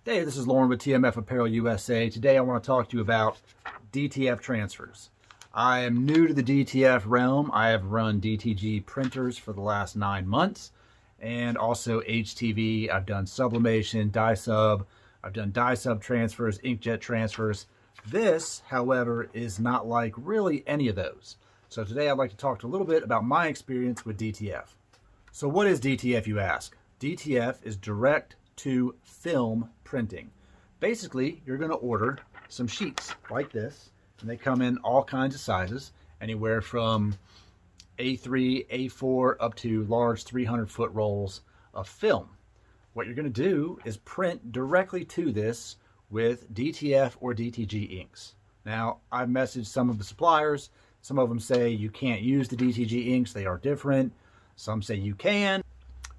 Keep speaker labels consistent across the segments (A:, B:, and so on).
A: Hey, this is Lauren with TMF Apparel USA. Today I want to talk to you about DTF transfers. I am new to the DTF realm. I have run DTG printers for the last 9 months and also HTV. I've done sublimation, dye sub. I've done dye sub transfers, inkjet transfers. This, however, is not like really any of those. So today I'd like to talk a little bit about my experience with DTF. So what is DTF, you ask? DTF is direct to film printing. Basically, you're going to order some sheets like this, and they come in all kinds of sizes, anywhere from A3, A4, up to large 300-foot rolls of film. What you're going to do is print directly to this with DTF or DTG inks. Now, I've messaged some of the suppliers. Some of them say you can't use the DTG inks, they are different. Some say you can.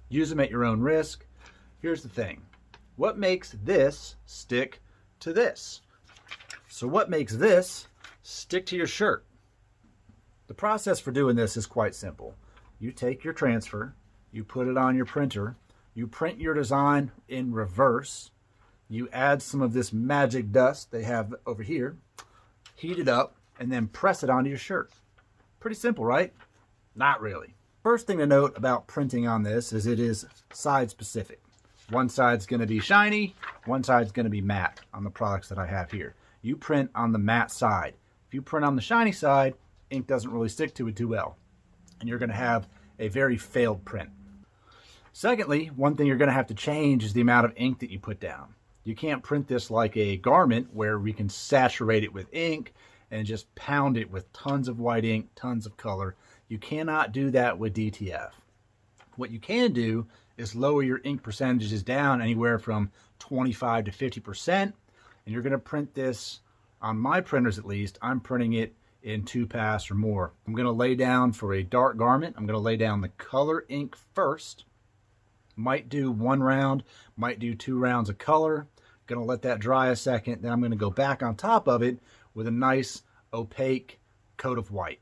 A: Use them at your own risk. Here's the thing. What makes this stick to this? So what makes this stick to your shirt? The process for doing this is quite simple. You take your transfer, you put it on your printer, you print your design in reverse, you add some of this magic dust they have over here, heat it up, and then press it onto your shirt. Pretty simple, right? Not really. First thing to note about printing on this is it is side specific. One side's going to be shiny, one side's going to be matte on the products that I have here. You print on the matte side. If you print on the shiny side, ink doesn't really stick to it too well, and you're going to have a very failed print. Secondly, one thing you're going to have to change is the amount of ink that you put down. You can't print this like a garment where we can saturate it with ink and just pound it with tons of white ink, tons of color. You cannot do that with DTF. What you can do is lower your ink percentages down anywhere from 25 to 50%. And you're going to print this, on my printers at least, I'm printing it in 2 pass or more. I'm going to lay down for a dark garment. I'm going to lay down the color ink first. Might do 1 round, might do 2 rounds of color. Going to let that dry a second. Then I'm going to go back on top of it with a nice opaque coat of white.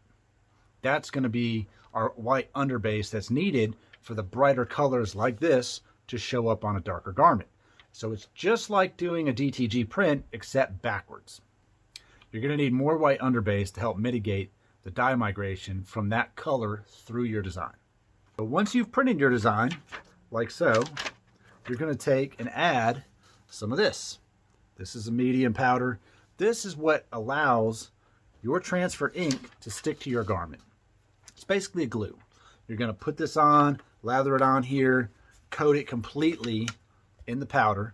A: That's going to be our white underbase that's needed for the brighter colors like this to show up on a darker garment. So it's just like doing a DTG print, except backwards. You're going to need more white underbase to help mitigate the dye migration from that color through your design. So once you've printed your design, like so, you're going to take and add some of this. This is a medium powder. This is what allows your transfer ink to stick to your garment. It's basically a glue. You're going to put this on, lather it on here, coat it completely in the powder.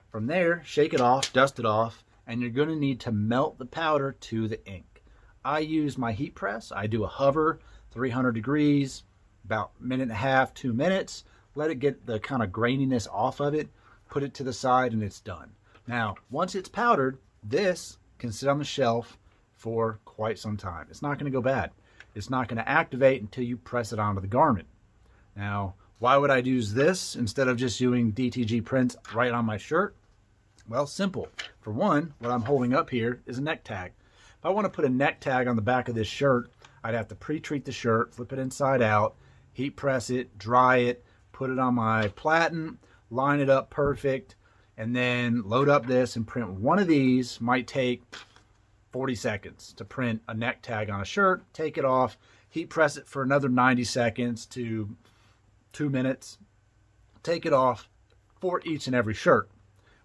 A: From there, shake it off, dust it off, and you're going to need to melt the powder to the ink. I use my heat press. I do a hover, 300 degrees, about 1.5 minutes, 2 minutes. Let it get the kind of graininess off of it, put it to the side, and it's done. Now, once it's powdered, this can sit on the shelf for quite some time. It's not going to go bad. It's not going to activate until you press it onto the garment. Now, why would I use this instead of just doing DTG prints right on my shirt? Well, simple. For one, what I'm holding up here is a neck tag. If I want to put a neck tag on the back of this shirt, I'd have to pre-treat the shirt, flip it inside out, heat press it, dry it, put it on my platen, line it up perfect, and then load up this and print one of these. Might take 40 seconds to print a neck tag on a shirt, take it off, heat press it for another 90 seconds to 2 minutes, take it off for each and every shirt.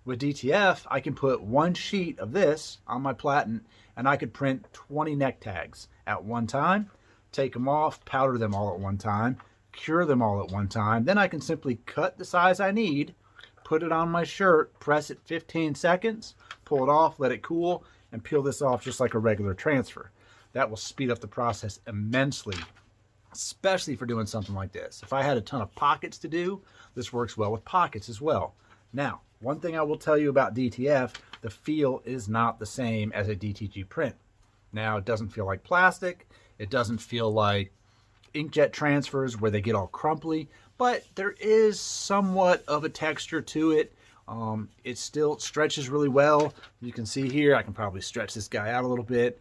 A: With DTF, I can put 1 sheet of this on my platen and I could print 20 neck tags at one time, take them off, powder them all at one time, cure them all at one time. Then I can simply cut the size I need, put it on my shirt, press it 15 seconds, pull it off, let it cool, and peel this off just like a regular transfer. That will speed up the process immensely, especially for doing something like this. If I had a ton of pockets to do, this works well with pockets as well. Now, one thing I will tell you about DTF, the feel is not the same as a DTG print. Now, it doesn't feel like plastic. It doesn't feel like inkjet transfers where they get all crumply, but there is somewhat of a texture to it. It still stretches really well. You can see here, I can probably stretch this guy out a little bit.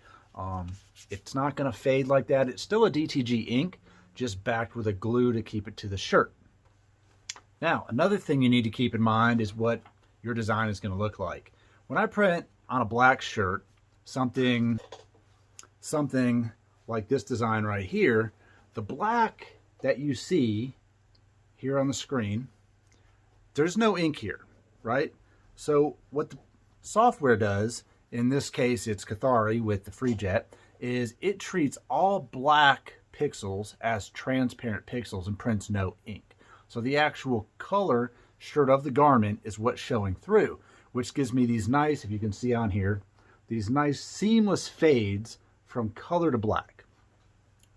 A: It's not going to fade like that. It's still a DTG ink, just backed with a glue to keep it to the shirt. Now, another thing you need to keep in mind is what your design is going to look like. When I print on a black shirt, something like this design right here, the black that you see here on the screen, there's no ink here, right? So what the software does, in this case it's Cathari with the Freejet, is it treats all black pixels as transparent pixels and prints no ink. So the actual color shirt of the garment is what's showing through, which gives me these nice, if you can see on here, these nice seamless fades from color to black.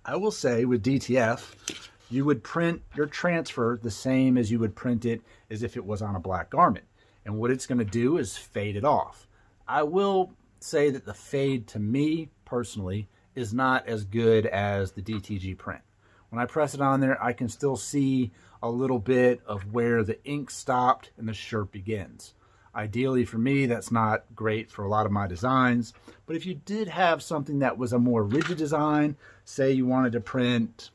A: I will say with DTF, you would print your transfer the same as you would print it as if it was on a black garment. And what it's going to do is fade it off. I will say that the fade, to me personally, is not as good as the DTG print. When I press it on there, I can still see a little bit of where the ink stopped and the shirt begins. Ideally for me, that's not great for a lot of my designs. But if you did have something that was a more rigid design, say you wanted to print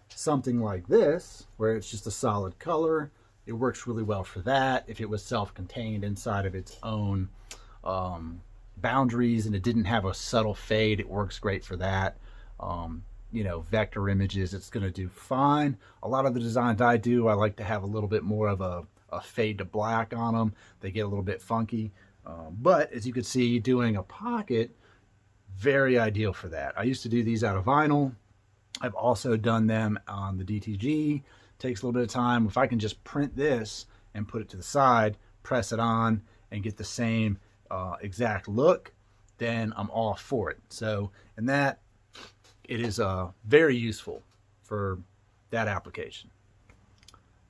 A: something like this, where it's just a solid color, it works really well for that. If it was self-contained inside of its own boundaries and it didn't have a subtle fade, it works great for that. You know, vector images, it's going to do fine. A lot of the designs I do, I like to have a little bit more of a fade to black on them. They get a little bit funky. But as you can see, doing a pocket, very ideal for that. I used to do these out of vinyl. I've also done them on the DTG. Takes a little bit of time. If I can just print this and put it to the side, press it on, and get the same exact look, then I'm all for it. So, and that, it is very useful for that application.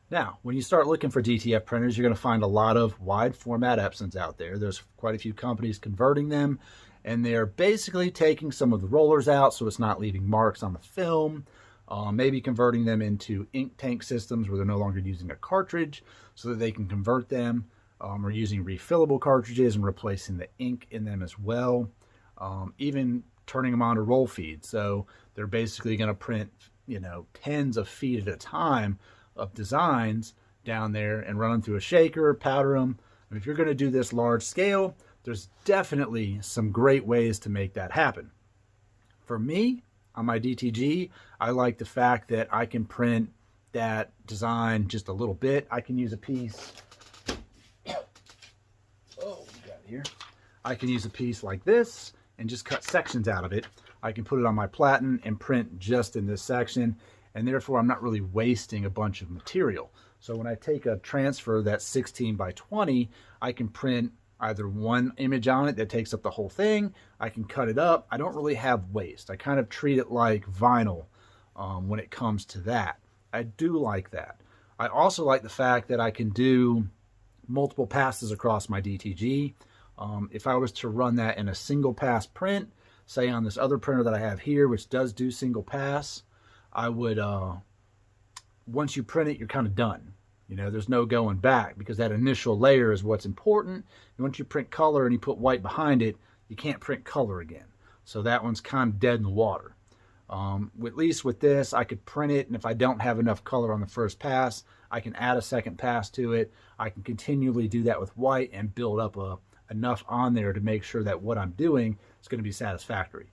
A: Now, when you start looking for DTF printers, you're going to find a lot of wide format Epsons out there. There's quite a few companies converting them, and they're basically taking some of the rollers out so it's not leaving marks on the film. Maybe converting them into ink tank systems where they're no longer using a cartridge so that they can convert them, or using refillable cartridges and replacing the ink in them as well. Even turning them on to roll feed. So they're basically going to print, you know, tens of feet at a time of designs down there and run them through a shaker, powder them. And if you're going to do this large scale, there's definitely some great ways to make that happen. For me, on my DTG, I like the fact that I can print that design just a little bit. I can use a piece. Oh, we got it here. I can use a piece like this and just cut sections out of it. I can put it on my platen and print just in this section, and therefore I'm not really wasting a bunch of material. So when I take a transfer that's 16 by 20, I can print either one image on it that takes up the whole thing. I can cut it up. I don't really have waste. I kind of treat it like vinyl when it comes to that. I do like that. I also like the fact that I can do multiple passes across my DTG. If I was to run that in a single pass print, say on this other printer that I have here, which does do single pass, I would, once you print it, you're kind of done. You know, there's no going back because that initial layer is what's important. And once you print color and you put white behind it, you can't print color again. So that one's kind of dead in the water. At least with this, I could print it, and if I don't have enough color on the first pass, I can add a second pass to it. I can continually do that with white and build up enough on there to make sure that what I'm doing is going to be satisfactory.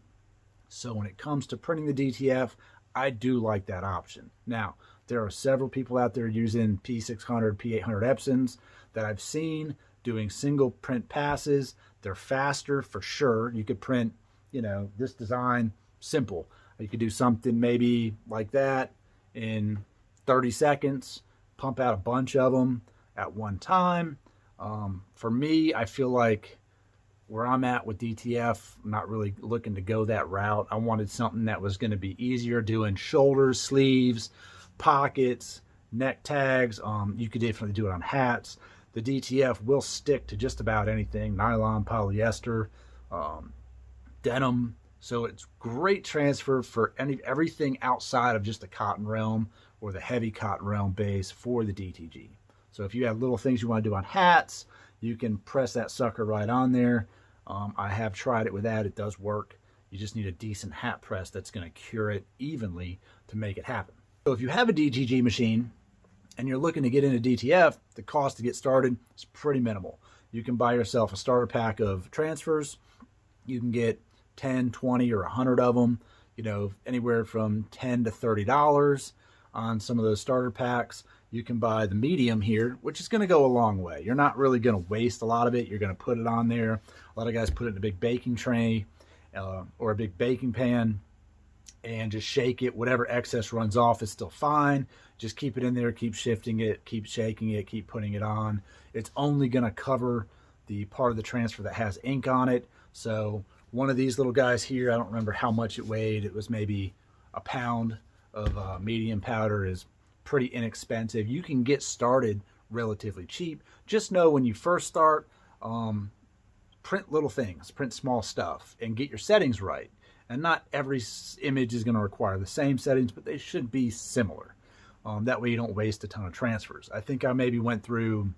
A: So when it comes to printing the DTF, I do like that option. Now, there are several people out there using P600, P800 Epsons that I've seen doing single print passes. They're faster for sure. You could print, you know, this design simple. You could do something maybe like that in 30 seconds, pump out a bunch of them at one time. For me, I feel like where I'm at with DTF, I'm not really looking to go that route. I wanted something that was going to be easier, doing shoulders, sleeves, pockets, neck tags. You could definitely do it on hats. The DTF will stick to just about anything: nylon, polyester, denim. So it's great transfer for everything outside of just the cotton realm or the heavy cotton realm base for the DTG. So if you have little things you want to do on hats, you can press that sucker right on there. I have tried it with that. It does work. You just need a decent hat press that's going to cure it evenly to make it happen. So if you have a DTG machine and you're looking to get into DTF, the cost to get started is pretty minimal. You can buy yourself a starter pack of transfers. You can get 10, 20, or 100 of them, anywhere from $10 to $30 on some of those starter packs. You can buy the medium here, which is going to go a long way. You're not really going to waste a lot of it. You're going to put it on there. A lot of guys put it in a big baking tray or a big baking pan and just shake it. Whatever excess runs off is still fine. Just keep it in there, keep shifting it, keep shaking it, keep putting it on. It's only going to cover the part of the transfer that has ink on it. So one of these little guys here, I don't remember how much it weighed. It was maybe a pound of medium powder. Is pretty inexpensive. You can get started relatively cheap. Just know when you first start, print little things, print small stuff, and get your settings right. And not every image is going to require the same settings, but they should be similar. That way you don't waste a ton of transfers. I think I maybe went through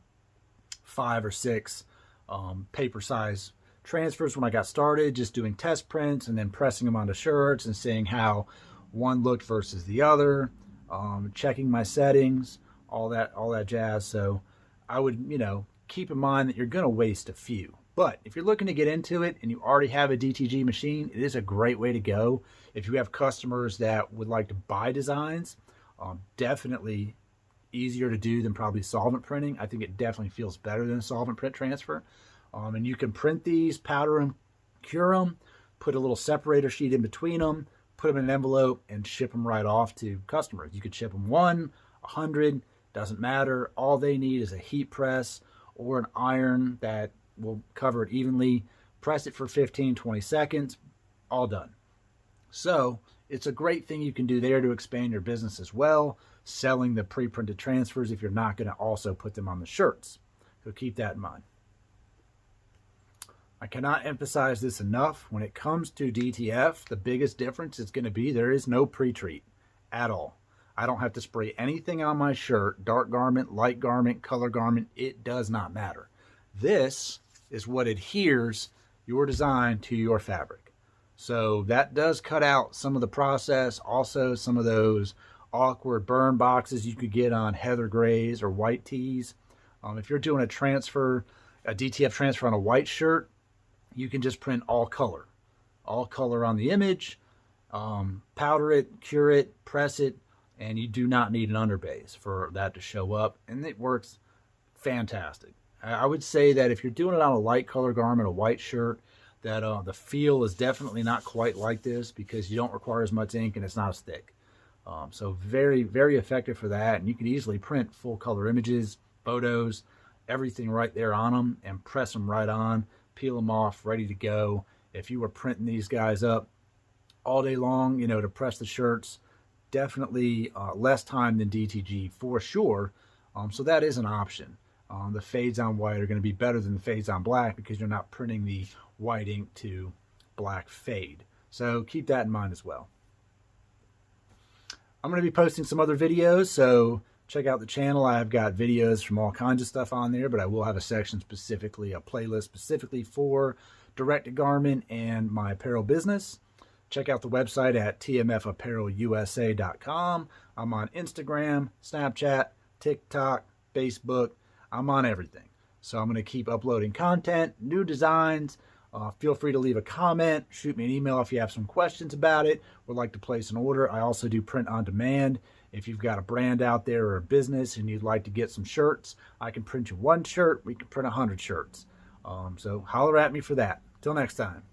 A: 5 or 6 paper size transfers when I got started, just doing test prints and then pressing them onto shirts and seeing how one looked versus the other, checking my settings, all that jazz. So I would, keep in mind that you're going to waste a few. But if you're looking to get into it and you already have a DTG machine, it is a great way to go. If you have customers that would like to buy designs, definitely easier to do than probably solvent printing. I think it definitely feels better than solvent print transfer. And you can print these, powder them, cure them, put a little separator sheet in between them, put them in an envelope, and ship them right off to customers. You could ship them 1, 100, doesn't matter. All they need is a heat press or an iron that will cover it evenly. Press it for 15, 20 seconds, all done. So it's a great thing you can do there to expand your business as well, selling the pre-printed transfers if you're not going to also put them on the shirts. So keep that in mind. I cannot emphasize this enough. When it comes to DTF, the biggest difference is going to be there is no pre-treat at all. I don't have to spray anything on my shirt, dark garment, light garment, color garment. It does not matter. This is what adheres your design to your fabric. So that does cut out some of the process. Also, some of those awkward burn boxes you could get on heather grays or white tees. If you're doing a DTF transfer on a white shirt, you can just print all color on the image, powder it, cure it, press it, and you do not need an underbase for that to show up, and it works fantastic. I would say that if you're doing it on a light color garment, a white shirt, that the feel is definitely not quite like this because you don't require as much ink and it's not as thick. So very, very effective for that, and you can easily print full color images, photos, everything right there on them and press them right on, peel them off, ready to go. If you were printing these guys up all day long, to press the shirts, definitely less time than DTG for sure. So that is an option. The fades on white are going to be better than the fades on black because you're not printing the white ink to black fade. So keep that in mind as well. I'm going to be posting some other videos, so check out the channel. I've got videos from all kinds of stuff on there, but I will have a section specifically, a playlist specifically for direct-to-garment and my apparel business. Check out the website at tmfapparelusa.com. I'm on Instagram, Snapchat, TikTok, Facebook. I'm on everything. So I'm going to keep uploading content, new designs. Feel free to leave a comment, shoot me an email if you have some questions about it, would like to place an order. I also do print on demand. If you've got a brand out there or a business and you'd like to get some shirts, I can print you 1 shirt. We can print 100 shirts. So holler at me for that. Till next time.